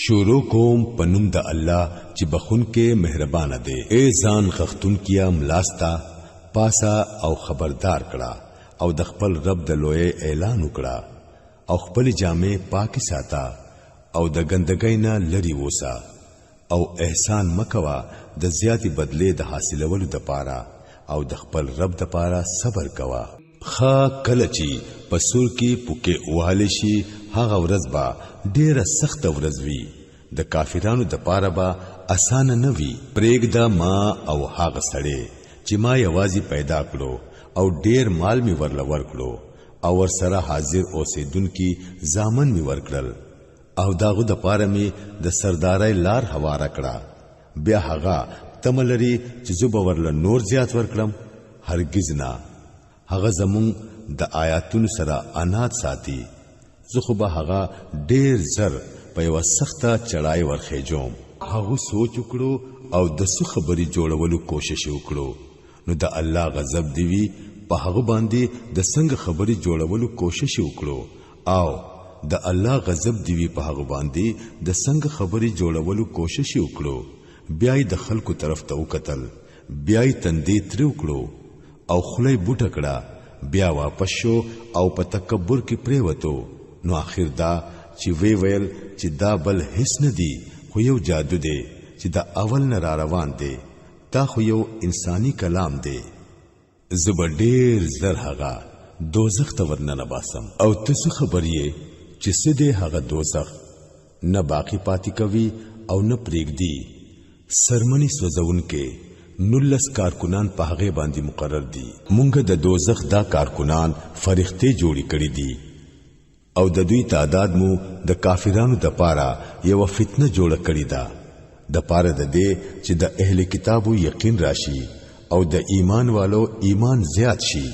شروع کوم پنوم د الله چې بخون کې مهربان دی. ای ځان غختون کیا ملاستا پاسا او خبردار کړه او د خپل رب د لوی اعلان وکړه او خپل جامې پاکي ساته او د ګندګۍ نه لری وسا او احسان مکوا د زیاتی بدله د حاصلولو د پاره او د خپل رب د پاره صبر کوا. خا کلچی پسور کی پوکه واله شي هغه ورځ با ډیره سخت ورځ وی د کافرانو د پاره با اسان نه وی. پرېګدا ما او هغه سړی چې ما یوازې پیدا کړو او ډیر مال می ورل ورکړو او ور سره حاضر اوسیدونکو زامن می ورکړل او داغه د پاره می د سردارای لار حواله کړه. بیا هغه تملري چې زوب ورل نور زیات ورکړم هرگز نه. هغه زمون د آیاتونو سره انات ساتي. زه خو به هغه ډیر زر په یو سخته چړای ورخېجوم. هغه سوچ وکړو او د څه خبري جوړولو کوشش وکړو نو د الله غضب دی وی په هغه باندې د څنګه خبري جوړولو کوشش وکړو او د الله غضب دی وی په هغه باندې د څنګه خبري جوړولو کوشش وکړو. بیا د خلکو طرف ته وکتل بیا تندې تر وکړو او خلې بوټه کړه. بیا واپس شو او په تکبر کې پریوتو. نو اخر دا چې وی ویل چې دا بل هیڅ نه دی خو یو جادو دی چې دا اول نه را روان دی. دا خو یو انساني کلام دی. زبر ډیر زر هغه دوزخ ته ورننه باسم او تاسو خبر یې چې سده هغه دوزخ نه باقی پاتې کوي او نه پرېږدي. سرمنی سوزون کې نلس کارکنان په هغه باندې مقرر دي. مونږ د دوزخ دا کارکنان فرښتې جوړی کړې دي او د دوی تعداد مو د کافرانو د پاره یو فتنه جوړه کړې ده د پاره د دې چې د اهل کتابو یقین راشي او د ایمان والو ایمان زیات شي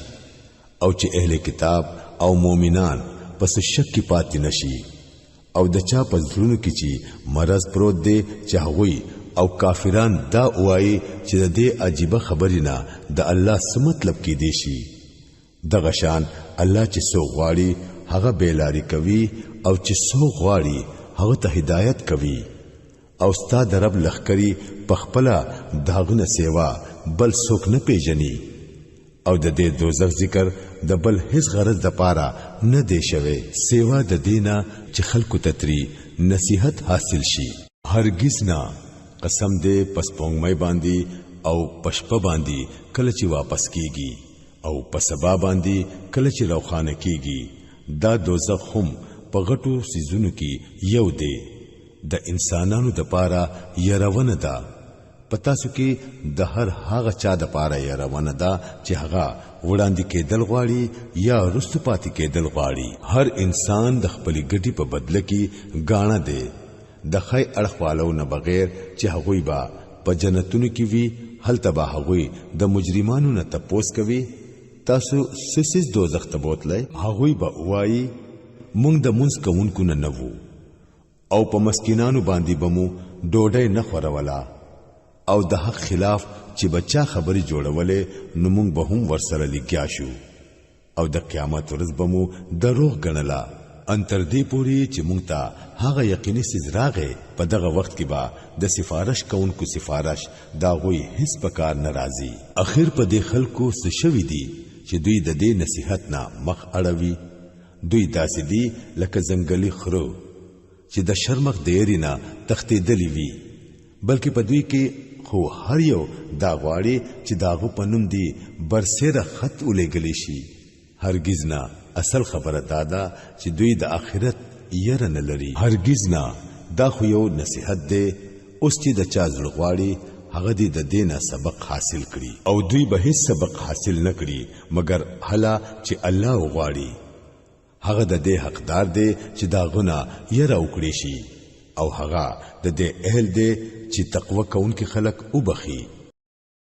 او چې اهل کتاب او مؤمنان پس شک کې پاتې نشي او د چا په زړونو کې چې مرض پروت دی چې هغوی او کافران دا وایي چې د دې عجیب خبرې نه د الله څه مطلب کې دی شي. د غشان الله چې سو غواړي هغه بیلاری کوي او چې سو غواړي هغه ته هدایت کوي او ستاد رب لخکری پخپلا داغنه سیوا بل څوک نه پیژني او د دې دوزخ ذکر د بل هیڅ غرض د پاره نه دی شوی سیوا د دینه چې خلکو تتری نصیحت حاصل شي. هرگز نه. قسم دې پس پونګمای باندې او پشپ باندې کله چې واپس کیږي او پسبا باندې کله چې روخانه کیږي. دا دوزخ هم په غټو سيزونو کې یو دی. د انسانانو د پاره يرونه ده. پتا سو کې د هر هغه چا د پاره يرونه ده چې هغه وړاندې کېدل غواړي یا رستو پاتې کېدل غواړي. هر انسان د خپل ګټي په بدله کې غاڼه دی. د خی اړخوالو نه بغیر چې هغوی با په جنتونو کې وي هلته به هغوی د مجرمانو نه تپوس کوي تاسو سسیز دوزخ ته بوتلای. هغوی به وایي مونږ د مونږ کوونکو نه نوو او په مسکینانو باندې بمو ډوډۍ نه خورولا او د حق خلاف چې بچا خبري جوړولې نو مونږ به هم ورسره لګیا شو او د قیامت ورځ بمو دروغ غنلا. ان تر دې پوری چې مونږ ته هغه یقیني سیز راغې په دغه وخت کې با د سفارش کوونکو سفارش دا غوي هیڅ پکار ناراضي. اخر په دې خلکو څه شوي دي چې دوی د دې نصيحت نه مخ اړوي. دوی داسې دي لکه ځنګلي خرو چې د شرمخ دیرینا تختې دلی وي بلکې په دوی کې خو هر یو دا غواړي چې داغو پنوم دی برسره خط ولېګلی شي. هرگز نه. اصل خبره دادا چې دوی د آخرت یره نه لري. هرگز نه. دا خو یو نصیحت دی. اوس چې د چا زړه غواړي هغه دې د دینه سبق حاصل کړي او دوی به هیڅ سبق حاصل نه کړي مګر هلا چې الله غواړي. هغه د دې حقدار دی چې دا غنا یره وکړي شي او هغه د دې اهل دی چې تقوا کوونکي خلق وبخي.